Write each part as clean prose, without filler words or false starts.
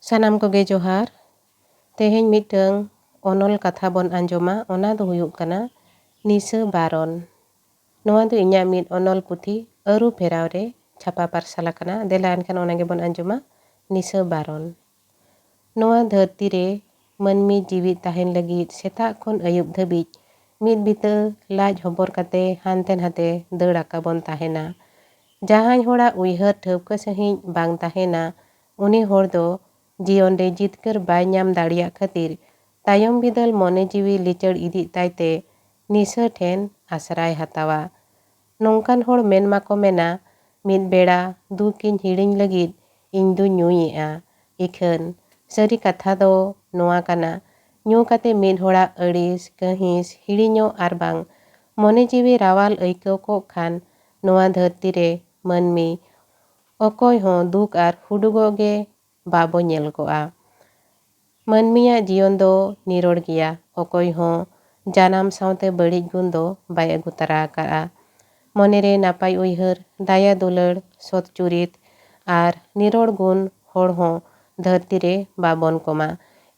ᱥᱟᱱᱟᱢ ᱠᱚᱜᱮ ᱡᱚᱦᱟᱨ। ᱛᱮᱦᱮᱧ ᱢᱤᱫᱴᱟᱝ ᱚᱱᱚᱞ ᱠᱟᱛᱷᱟ ᱵᱚᱱ ᱟᱸᱡᱚᱢᱟ, ᱚᱱᱟ ᱫᱚ ᱦᱩᱭᱩᱜ ᱠᱟᱱᱟ ᱱᱤᱥᱟᱹ ᱵᱟᱨᱚᱱ। ᱱᱚᱣᱟ ᱫᱚ ᱤᱧᱟᱹᱜ ᱢᱤᱫ ᱚᱱᱚᱞ ᱯᱩᱛᱷᱤ ᱟᱹᱨᱩ ᱯᱷᱮᱨᱟᱣ ᱨᱮ ᱪᱷᱟᱯᱟ ᱯᱟᱨᱥᱟᱞ ᱟᱠᱟᱱᱟ। ᱫᱮᱞᱟ ᱮᱱᱠᱷᱟᱱ ᱚᱱᱟ ᱜᱮᱵᱚᱱ ᱟᱸᱡᱚᱢᱟ, ᱱᱤᱥᱟᱹ ᱵᱟᱨᱚᱱ। ᱱᱚᱣᱟ ᱫᱷᱟᱹᱨᱛᱤ ᱨᱮ ᱢᱟᱹᱱᱢᱤ ᱡᱤᱣᱤᱫ ᱛᱟᱦᱮᱱ ᱞᱟᱹᱜᱤᱫ ᱥᱮᱛᱟᱜ ᱠᱷᱚᱱ ᱟᱹᱭᱩᱵ ᱫᱷᱟᱹᱵᱤᱡ ᱢᱤᱫ ᱵᱤᱛᱟᱹ ᱞᱟᱡ ᱦᱚᱵᱚᱨ ᱠᱟᱛᱮ ᱦᱟᱱᱛᱮ ᱱᱟᱛᱮ ᱫᱟᱹᱲ ᱟᱠᱟ ᱵᱚᱱ ᱛᱟᱦᱮᱱᱟ। ᱡᱟᱦᱟᱸᱭ ᱦᱚᱲᱟᱜ ᱩᱭᱦᱟᱹᱨ ᱴᱷᱟᱹᱣᱠᱟᱹ ᱥᱟᱺᱦᱤᱡ ᱵᱟᱝ ᱛᱟᱦᱮᱱᱟ, ᱩᱱᱤ ᱦᱚᱲ ᱫᱚ ᱡᱤᱭᱚᱱ ᱨᱮ ᱡᱤᱛᱠᱟᱹᱨ ᱵᱟᱭ ᱧᱟᱢ ᱫᱟᱲᱮᱭᱟᱜ ᱠᱷᱟᱹᱛᱤᱨ ᱛᱟᱭᱚᱢ ᱵᱤᱫᱟᱹᱞ ᱢᱚᱱᱮ ᱡᱤᱣᱤ ᱞᱤᱪᱟᱹᱲ ᱤᱫᱤᱜ ᱛᱟᱭᱛᱮ ᱱᱤᱥᱟᱹ ᱴᱷᱮᱱ ᱟᱥᱨᱟᱭ ᱦᱟᱛᱟᱣᱟ। ᱱᱚᱝᱠᱟᱱ ᱦᱚᱲ ᱢᱮᱱ ᱢᱟᱠᱚ ᱢᱮᱱᱟ, ᱢᱤᱫ ᱵᱮᱲᱟ ᱫᱩᱠᱤᱧ ᱦᱤᱲᱤᱧ ᱞᱟᱹᱜᱤᱫ ᱤᱧ ᱫᱩᱧ ᱧᱩᱭᱮᱜᱼᱟ। ᱤᱠᱷᱟᱹᱱ ᱥᱟᱹᱨᱤ ᱠᱟᱛᱷᱟ ᱫᱚ ᱱᱚᱣᱟ ᱠᱟᱱᱟ, ᱧᱩ ᱠᱟᱛᱮ ᱢᱤᱫ ᱦᱚᱲᱟᱜ ᱟᱹᱲᱤᱥ, ᱠᱟᱹᱦᱤᱥ, ᱦᱤᱲᱤᱧᱚᱜ ᱟᱨ ᱵᱟᱝ ᱢᱚᱱᱮ ᱡᱤᱣᱤ ᱨᱟᱣᱟᱞ ᱟᱹᱭᱠᱟᱹᱣ ᱠᱚᱜ ᱠᱷᱟᱱ ᱱᱚᱣᱟ ᱫᱷᱟᱹᱨᱛᱤ ᱨᱮ ᱢᱟᱹᱱᱢᱤ ᱚᱠᱚᱭ ᱦᱚᱸ ᱫᱩᱠ ᱟᱨ ᱦᱩᱰᱩᱜᱚᱜ ᱜᱮ ᱵᱟᱵᱚ ᱧᱮᱞ ᱠᱚᱜᱼᱟ। ᱢᱟᱹᱱᱢᱤᱭᱟᱜ ᱡᱤᱭᱚᱱ ᱫᱚ ᱱᱤᱨᱚᱲ ᱜᱮᱭᱟ। ᱚᱠᱚᱭ ᱦᱚᱸ ᱡᱟᱱᱟᱢ ᱥᱟᱶᱛᱮ ᱵᱟᱹᱲᱤᱡ ᱜᱩᱱ ᱫᱚ ᱵᱟᱭ ᱟᱹᱜᱩ ᱛᱟᱨᱟ ᱟᱠᱟᱜᱼᱟ। ᱢᱚᱱᱮᱨᱮ ᱱᱟᱯᱟᱭ ᱩᱭᱦᱟᱹᱨ, ᱫᱟᱭᱟ ᱫᱩᱞᱟᱹᱲ, ᱥᱚᱛ ᱪᱩᱨᱤᱛ ᱟᱨ ᱱᱤᱨᱚᱲ ᱜᱩᱱ ᱦᱚᱲ ᱦᱚᱸ ᱫᱷᱟᱹᱨᱛᱤ ᱨᱮ ᱵᱟᱵᱚᱱ ᱠᱚᱢᱟ।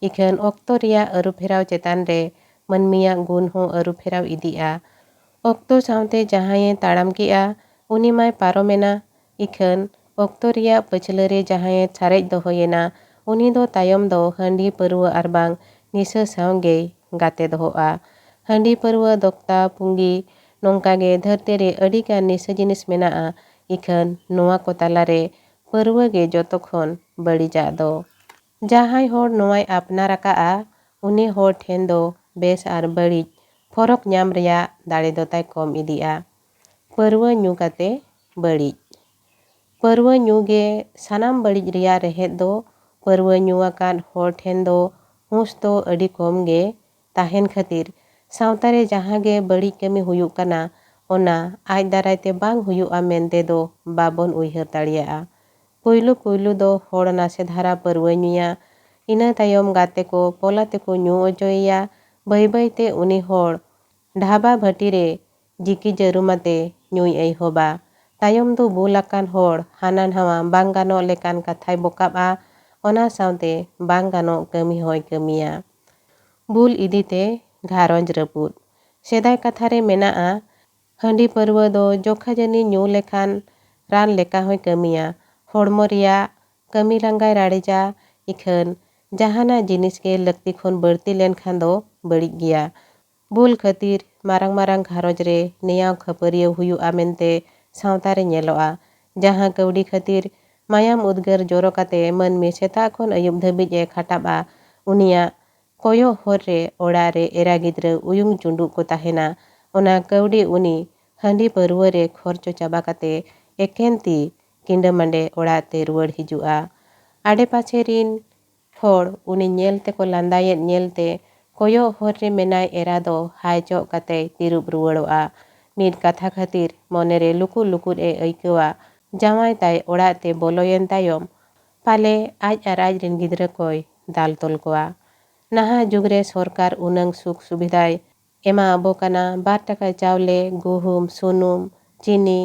ᱤᱠᱷᱟᱹᱱ ᱚᱠᱛᱚ ᱨᱮᱭᱟᱜ ᱟᱹᱨᱩᱯᱷᱮᱨᱟᱣ ᱪᱮᱛᱟᱱ ᱨᱮ ᱢᱟᱹᱱᱢᱤᱭᱟᱜ ᱜᱩᱱ ᱦᱚᱸ ᱟᱹᱨᱩᱯᱷᱮᱨᱟᱣ ᱤᱫᱤᱜᱼᱟ। ᱚᱠᱛᱚ ᱥᱟᱶᱛᱮ ᱡᱟᱦᱟᱸᱭᱮ ᱛᱟᱲᱟᱢ ᱠᱮᱜᱼᱟ, ᱩᱱᱤ ᱢᱟᱭ paromena। ᱤᱠᱷᱟᱹᱱ ᱚᱠᱛᱚ ᱨᱮᱭᱟᱜ ᱯᱟᱹᱪᱷᱞᱟᱹ ᱨᱮ ᱡᱟᱦᱟᱸᱭᱮ ᱥᱟᱨᱮᱡ ᱫᱚᱦᱚᱭᱮᱱᱟ, ᱩᱱி ᱫᱚ ᱛᱟᱭᱚᱢ ᱫᱚ ᱦᱟᱺᱰᱤ ᱯᱟᱹᱨᱣᱟᱹ ᱟᱨ ᱵᱟᱝ ᱱᱤᱥᱟᱹ ᱥᱟᱶᱜᱮᱭ ᱜᱟᱛᱮ ᱫᱚᱦᱚᱜᱼᱟ। ᱦᱟᱺᱰᱤ ᱯᱟᱹᱨᱣᱟᱹ, ᱫᱚᱠᱛᱟ, ᱯᱩᱸᱜᱤ ᱱᱚᱝᱠᱟᱜᱮ ᱫᱷᱟᱹᱨᱛᱤ ᱨᱮ ᱟᱹᱰᱤᱜᱟᱱ ᱱᱤᱥᱟᱹ ᱡᱤᱱᱤᱥ ᱢᱮᱱᱟᱜᱼᱟ। ᱤᱠᱷᱟᱹᱱ ᱱᱚᱣᱟ ko ᱛᱟᱞᱟᱨᱮ ᱯᱟᱹᱨᱣᱟᱹ ᱜᱮ ᱡᱚᱛᱚ ᱠᱷᱚᱱ ᱵᱟᱹᱲᱤᱡᱟᱜ ᱫᱚ। ᱡᱟᱦᱟᱸᱭ ᱦᱚᱲ ᱱᱚᱣᱟᱭ ᱟᱯᱱᱟᱨ ᱟᱠᱟᱜᱼᱟ, ᱩᱱᱤ ᱦᱚᱲ ᱴᱷᱮᱱ ᱫᱚ ᱵᱮᱥ ᱟᱨ ᱵᱟᱹᱲᱤᱡ ᱯᱷᱚᱨᱚᱠ ᱧᱟᱢ ᱨᱮᱭᱟᱜ ᱫᱟᱲᱮ ᱫᱚ ᱛᱟᱭ ᱠᱚᱢ ᱤᱫᱤᱜᱼᱟ। ᱯᱟᱹᱨᱣᱟᱹ ᱧᱩ ᱠᱟᱛᱮ ᱵᱟᱹᱲᱤᱡ। ᱯᱟᱹᱨᱣᱟᱹ ᱧᱩ ᱜᱮ ᱥᱟᱱᱟᱢ ᱵᱟᱹᱲᱤᱡ ᱨᱮᱭᱟᱜ ᱨᱮᱦᱮᱫ ᱫᱚ। ᱯᱟᱹᱨᱣᱟᱹ ᱧᱩ ᱟᱠᱟᱫ ᱦᱚᱲ ᱴᱷᱮᱱ ᱫᱚ ᱦᱩᱸᱥ ᱫᱚ ᱟᱹᱰᱤ ᱠᱚᱢ ᱜᱮ ᱛᱟᱦᱮᱱ ᱠᱷᱟᱹᱛᱤᱨ ᱥᱟᱶᱛᱟ ᱨᱮ ᱡᱟᱦᱟᱸ ᱜᱮ ᱵᱟᱹᱲᱤᱡ ᱠᱟᱹᱢᱤ ᱦᱩᱭᱩᱜ ᱠᱟᱱᱟ, ᱚᱱᱟ ᱟᱡ ᱫᱟᱨᱟᱭ ᱛᱮ ᱵᱟᱝ ᱦᱩᱭᱩᱜᱼᱟ ᱢᱮᱱᱛᱮ ᱫᱚ ᱵᱟᱵᱚᱱ ᱩᱭᱦᱟᱹᱨ ᱫᱟᱲᱮᱭᱟᱜᱼᱟ। ᱯᱳᱭᱞᱳ ᱯᱳᱭᱞᱳ ᱫᱚ ᱦᱚᱲ ᱱᱟᱥᱮ ᱫᱷᱟᱨᱟ ᱯᱟᱹᱨᱣᱟᱹ ᱧᱩᱭᱟ, ᱤᱱᱟᱹ ᱛᱟᱭᱚᱢ ᱜᱟᱛᱮ ko ᱯᱚᱞᱟ ᱛᱮᱠᱚ ᱧᱩ ᱚᱪᱚᱭᱮᱭᱟ। ᱵᱟᱹᱭ ᱵᱟᱹᱭᱛᱮ ᱩᱱᱤ ᱦᱚᱲ ᱰᱷᱟᱵᱟ ᱵᱷᱟᱹᱴᱤ ᱨᱮ ᱡᱤᱠᱤ ᱡᱟᱹᱨᱩᱢᱟᱛᱮ ᱧᱩᱭ ᱮᱦᱚᱵᱟ। ᱛᱟᱭᱚᱢ ᱫᱚ ᱵᱩᱞ ᱟᱠᱟᱱ ᱦᱚᱲ ᱦᱟᱱᱟ ᱱᱟᱣᱟ ᱵᱟᱝ ᱜᱟᱱᱚᱜ ᱞᱮᱠᱟᱱ ᱠᱟᱛᱷᱟᱭ ᱵᱚᱠᱟᱵᱼᱟ, ᱚᱱᱟ ᱥᱟᱶᱛᱮ ᱵᱟᱝ ᱜᱟᱱᱚᱜ ᱠᱟᱹᱢᱤ ᱦᱚᱸᱭ ᱠᱟᱹᱢᱤᱭᱟ। ᱵᱩᱞ ᱤᱫᱤᱛᱮ ᱜᱷᱟᱨᱚᱸᱡᱽ ᱨᱟᱹᱯᱩᱫ। ᱥᱮᱫᱟᱭ ᱠᱟᱛᱷᱟ ᱨᱮ ᱢᱮᱱᱟᱜᱼᱟ, ᱦᱟᱺᱰᱤ ᱯᱟᱹᱨᱣᱟᱹ ᱫᱚ ᱡᱚᱠᱷᱟ ᱡᱟᱹᱱᱤ ᱧᱩ ᱞᱮᱠᱷᱟᱱ ᱨᱟᱱ ᱞᱮᱠᱟ ᱦᱚᱸᱭ ᱠᱟᱹᱢᱤᱭᱟ। ᱦᱚᱲᱢᱚ ᱨᱮᱭᱟᱜ ᱠᱟᱹᱢᱤ ᱞᱟᱸᱜᱟᱭ ᱨᱟᱲᱮᱡᱟ। ᱤᱠᱷᱟᱹᱱ ᱡᱟᱦᱟᱱᱟᱜ ᱡᱤᱱᱤᱥ ᱜᱮ ᱞᱟᱹᱠᱛᱤ ᱠᱷᱚᱱ ᱵᱟᱹᱲᱛᱤ ᱞᱮᱱᱠᱷᱟᱱ ᱫᱚ ᱵᱟᱹᱲᱤᱡ ᱜᱮᱭᱟ। ᱵᱩᱞ ᱠᱷᱟᱹᱛᱤᱨ ᱢᱟᱨᱟᱝ ᱢᱟᱨᱟᱝ ᱜᱷᱟᱨᱚᱸᱡᱽ ᱨᱮ ᱱᱮᱭᱟᱣ ᱠᱷᱟᱹᱯᱟᱹᱨᱤᱭᱟᱹᱣ ᱦᱩᱭᱩᱜᱼᱟ ᱢᱮᱱᱛᱮ ᱥᱟᱶᱛᱟ ᱨᱮ ᱧᱮᱞᱚᱜᱼᱟ। ᱡᱟᱦᱟᱸ ᱠᱟᱹᱣᱰᱤ ᱠᱷᱟᱹᱛᱤᱨ ᱢᱟᱭᱟᱢ ᱩᱫᱽᱜᱟᱹᱨ ᱡᱚᱨᱚ ᱠᱟᱛᱮ ᱢᱟᱹᱱᱢᱤ ᱥᱮᱛᱟᱜ ᱠᱷᱚᱱ ᱟᱹᱭᱩᱵ ᱫᱷᱟᱹᱵᱤᱡ ᱮ ᱠᱷᱟᱴᱟᱵᱼᱟ, ᱩᱱᱤᱭᱟᱜ ᱠᱚᱭᱚᱜ ᱦᱚᱨ ᱨᱮ ᱚᱲᱟᱜ ᱨᱮ ᱮᱨᱟ ᱜᱤᱫᱽᱨᱟᱹ ᱩᱭᱩᱝ ᱪᱩᱸᱰᱩᱜ ko ᱛᱟᱦᱮᱱᱟ। ᱚᱱᱟ ᱠᱟᱹᱣᱰᱤ ᱩᱱᱤ ᱦᱟᱺᱰᱤ ᱯᱟᱹᱨᱣᱟᱹ ᱨᱮ ᱠᱷᱚᱨᱪᱚ ᱪᱟᱵᱟ ᱠᱟᱛᱮ ᱮᱠᱮᱱ ᱛᱤ ᱠᱤᱸᱰᱟᱹ ᱢᱟᱸᱰᱮ ᱚᱲᱟᱜ ᱛᱮ ᱨᱩᱣᱟᱹᱲ ᱦᱤᱡᱩᱜᱼᱟ। ᱟᱰᱮᱯᱟᱥᱮ ᱨᱤᱱ ᱦᱚᱲ ᱩᱱᱤ ᱧᱮᱞ ᱛᱮᱠᱚ ᱞᱟᱸᱫᱟᱭᱮᱫ ᱧᱮᱞᱛᱮ ᱠᱚᱭᱚᱜ ᱦᱚᱨ ᱨᱮ ᱢᱮᱱᱟᱭ ᱮᱨᱟ ᱫᱚ ᱦᱟᱭ ᱪᱚᱜ ᱠᱟᱛᱮᱭ ᱛᱤᱨᱩᱵ ᱨᱩᱣᱟᱹᱲᱚᱜᱼᱟ। ᱢᱤᱫ ᱠᱟᱛᱷᱟ ᱠᱷᱟᱹᱛᱤᱨ ᱢᱚᱱᱮᱨᱮ ᱞᱩᱠᱩᱫ ᱞᱩᱠᱩᱫ ᱮ ᱟᱹᱭᱠᱟᱹᱣᱟ, ᱡᱟᱶᱟᱭ ᱛᱟᱭ ᱚᱲᱟᱜ ᱛᱮ ᱵᱚᱞᱚᱭᱮᱱ ᱛᱟᱭᱚᱢ ᱯᱟᱞᱮ ᱟᱡ ᱟᱨ ᱟᱡ ᱨᱤᱱ ᱜᱤᱫᱽᱨᱟᱹ koy ᱫᱟᱞ ᱛᱚᱞ ᱠᱚᱣᱟ। ᱱᱟᱦᱟᱜ ᱡᱩᱜᱽ ᱨᱮ ᱥᱚᱨᱠᱟᱨ ᱩᱱᱟᱹᱝ ᱥᱩᱠ ᱥᱩᱵᱤᱫᱷᱟᱭ ᱮᱢᱟ ᱟᱵᱚ ᱠᱟᱱᱟ। 2 টাকা ᱪᱟᱣᱞᱮ, ᱜᱩᱦᱩᱢ, ᱥᱩᱱᱩᱢ, ᱪᱤᱱᱤ,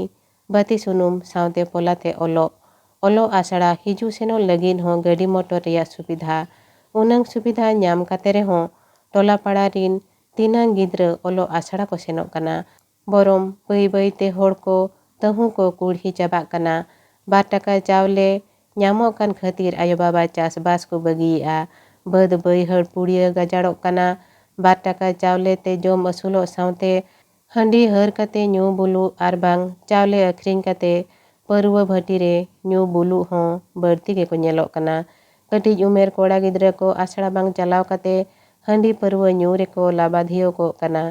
ᱵᱟᱹᱛᱤ ᱥᱩᱱᱩᱢ ᱥᱟᱶᱛᱮ ᱯᱚᱞᱟᱛᱮ ᱚᱞᱚᱜ ᱟᱥᱲᱟ ᱦᱤᱡᱩᱜ ᱥᱮᱱᱚᱜ ᱞᱟᱹᱜᱤᱫ ᱦᱚᱸ ᱜᱟᱹᱰᱤ ᱢᱚᱴᱚᱨ ᱨᱮᱭᱟᱜ ᱥᱩᱵᱤᱫᱷᱟ। ᱩᱱᱟᱹᱝ ᱥᱩᱵᱤᱫᱷᱟ ᱧᱟᱢ ᱠᱟᱛᱮ ᱨᱮᱦᱚᱸ ᱴᱚᱞᱟ ᱯᱟᱲᱟ ᱨᱤᱱ ᱛᱤᱱᱟᱹᱝ ᱜᱤᱫᱽᱨᱟᱹ ᱚᱞᱚᱜ ᱟᱥᱲᱟ ko ᱥᱮᱱᱚᱜ ᱠᱟᱱᱟ, ᱵᱚᱨᱚᱝ ᱵᱟᱹᱭ ᱵᱟᱹᱭᱛᱮ ᱦᱚᱲ ko ᱛᱟᱹᱦᱩ ko ᱠᱩᱲᱦᱤ ᱪᱟᱵᱟᱜ ᱠᱟᱱᱟ। 2 টাকা ᱪᱟᱣᱞᱮ ᱧᱟᱢᱚᱜ ᱠᱟᱱ ᱠᱷᱟᱹᱛᱤᱨ ᱟᱭᱳᱼᱵᱟᱵᱟ ᱪᱟᱥᱵᱟᱥ ko ᱵᱟᱹᱜᱤᱭᱮᱜᱼᱟ। ᱵᱟᱹᱫ ᱵᱟᱹᱭᱦᱟᱹᱲ ᱯᱩᱲᱤᱭᱟᱹ ᱜᱟᱡᱟᱲᱚᱜ ᱠᱟᱱᱟ। 2 টাকা ᱪᱟᱣᱞᱮ ᱛᱮ ᱡᱚᱢ ᱟᱹᱥᱩᱞᱚᱜ ᱥᱟᱶᱛᱮ ᱦᱟᱺᱰᱤ ᱦᱟᱹᱨ ᱠᱟᱛᱮ ᱧᱩ ᱵᱩᱞᱩᱜ ᱟᱨ ᱵᱟᱝ ᱪᱟᱣᱞᱮ ᱟᱹᱠᱷᱨᱤᱧ ᱠᱟᱛᱮ ᱯᱟᱹᱨᱣᱟᱹ ᱵᱷᱟᱹᱴᱤ ᱨᱮ ᱧᱩ ᱵᱩᱞᱩᱜ ᱦᱚᱸ ᱵᱟᱹᱲᱛᱤ ᱜᱮᱠᱚ ᱧᱮᱞᱚᱜ ᱠᱟᱱᱟ। ᱠᱟᱹᱴᱤᱡ ᱩᱢᱮᱨ ᱠᱚᱲᱟ ᱜᱤᱫᱽᱨᱟᱹ ko ᱟᱥᱲᱟ ᱵᱟᱝ ᱪᱟᱞᱟᱣ ᱠᱟᱛᱮ ᱦᱟᱺᱰᱤ ᱯᱟᱹᱨᱣᱟᱹ ᱧᱩ ᱨᱮᱠᱚ ᱞᱟᱵᱟᱫᱷᱤᱭᱟᱹᱣ ᱠᱚᱜ ᱠᱟᱱᱟ।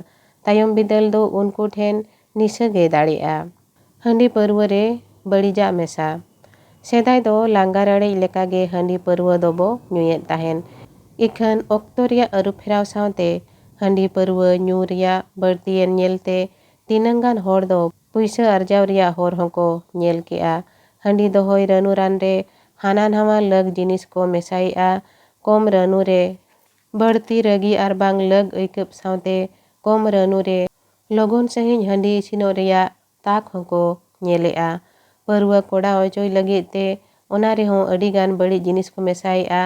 ᱛᱟᱭᱚᱢ ᱵᱤᱫᱟᱹᱞ ᱫᱚ ᱩᱱᱠᱩ ᱴᱷᱮᱱ ᱱᱤᱥᱟᱹ ᱜᱮ ᱫᱟᱲᱮᱜᱼᱟ। ᱦᱟᱺᱰᱤ ᱯᱟᱹᱨᱣᱟᱹ ᱨᱮ ᱵᱟᱹᱲᱤᱡᱟᱜ ᱢᱮᱥᱟ। ᱥᱮᱫᱟᱭ ᱫᱚ ᱞᱟᱸᱜᱟ ᱨᱟᱲᱮᱡ ᱞᱮᱠᱟᱜᱮ ᱦᱟᱺᱰᱤ ᱯᱟᱹᱨᱣᱟᱹ ᱫᱚᱵᱚ ᱧᱩᱭᱮᱫ ᱛᱟᱦᱮᱱ। ᱤᱠᱷᱟᱹᱱ ᱚᱠᱛᱚ ᱨᱮᱭᱟᱜ ᱟᱹᱨᱩᱯᱷᱮᱨᱟᱣ ᱥᱟᱶᱛᱮ ᱦᱟᱺᱰᱤ ᱯᱟᱹᱨᱣᱟᱹ ᱧᱩ ᱨᱮᱭᱟᱜ ᱵᱟᱹᱲᱛᱤᱭᱮᱱ ᱧᱮᱞᱛᱮ ᱛᱤᱱᱟᱹᱝ ᱜᱟᱱ ᱦᱚᱲ ᱫᱚ ᱯᱩᱭᱥᱟᱹ ᱟᱨᱡᱟᱣ ᱨᱮᱭᱟᱜ ᱦᱚᱨ ᱦᱚᱸᱠᱚ ᱧᱮᱞ ᱠᱮᱜᱼᱟ। ᱦᱟᱺᱰි ᱫᱚᱦᱚᱭ ᱨᱟᱹᱱᱩ ᱨᱟᱱ ᱨᱮ ᱦᱟᱱᱟ ᱱᱟᱣᱟ ᱞᱟᱹᱠ ᱡᱤᱱᱤᱥ ko ᱢᱮᱥᱟᱭᱮᱜᱼᱟ। ᱠᱚᱢ ᱨᱟᱹᱱᱩ ᱨᱮ ᱵᱟᱹᱲᱛᱤ ᱨᱟᱹᱜᱤ ᱟᱨ ᱵᱟᱝ ᱞᱟᱹᱠ ᱟᱹᱭᱠᱟᱹᱵ ᱥᱟᱶᱛᱮ ᱠᱚᱢ ᱨᱟᱹᱱᱩ ᱨᱮ ᱞᱚᱜᱚᱱ ᱥᱟᱺᱦᱤᱡ ᱦᱟᱺᱰᱤ ᱤᱥᱤᱱᱚᱜ ᱨᱮᱭᱟᱜ ᱛᱟᱠ ᱦᱚᱸᱠᱚ ᱧᱮᱞᱮᱜᱼᱟ। ᱯᱟᱹᱨᱣᱟᱹ ᱠᱚᱲᱟ ᱚᱪᱚᱭ ᱞᱟᱹᱜᱤᱫ ᱛᱮ ᱚᱱᱟ ᱨᱮᱦᱚᱸ ᱟᱹᱰᱤᱜᱟᱱ ᱵᱟᱹᱲᱤᱡ ᱡᱤᱱᱤᱥ ko ᱢᱮᱥᱟᱭᱮᱜᱼᱟ।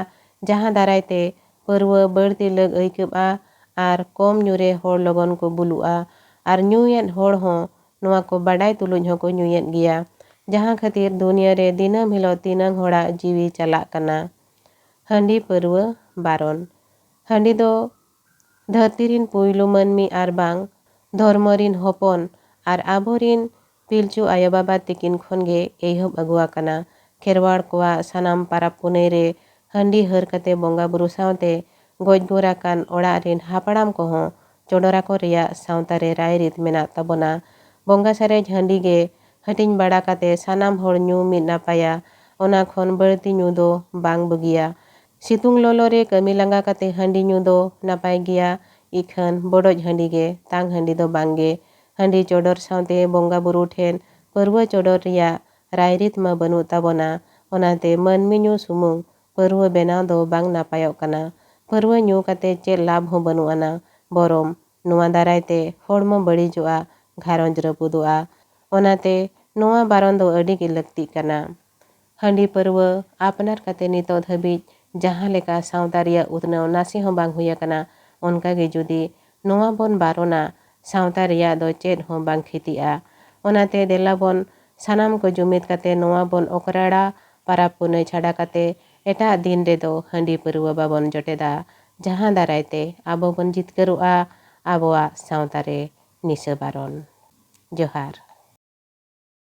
jahan darai te paurwa barti lag aikaub'a ar kom nyure hor logon ko bulu'a ar nyuyen hor ho noa ko badai tuluj hoko nyuyen gea jahan khatir dunia re dinam hilo tinang hora jiwi chalak kana handi paurwa baron handi do dharti rin puylu manmi ar bang dhormo rin hopon ar aborin pilchu ayo baba tikin khon ge ehop agua kana kherwar kowa sanam parap punai re handi har kate bonga buru saute goj gorakan orak rin hapड़am kohon चोडोरा को रिया सावता रे राय रीत मेना ताबोना bonga sarej handi ge hatin bada kate sanam hor nyu mid napaya ona khon barti nyu do bang bugia situng lolo re kami langa kate handi nyu do napai gia ikhan bodoj handi ge tang handi do bangge handi chodor saute bonga buru then parwa chodor riya rai rit ma banu tabona onate manmi nyu sumung parwa benaw do bang napayok kana parwa nyu kate chet labh ho banu ana borom noa darai te hormo badijoa gharonj rapudoa onate noa baron do adi ge lakti kana handi parwa apnar kate nito dhabij jahan leka sauta riya utnaw nasi ho bang huya kana onka ge judi noa bon barona sauta riya do chet ho bang khiti'a onate delabon sanam ko jumit kate noa bon okrada parap punai chhada kate eta din redo handi parwa babon joteda jahan darai te abo bon jitkaru'a aboa sauta re nisa baron johar।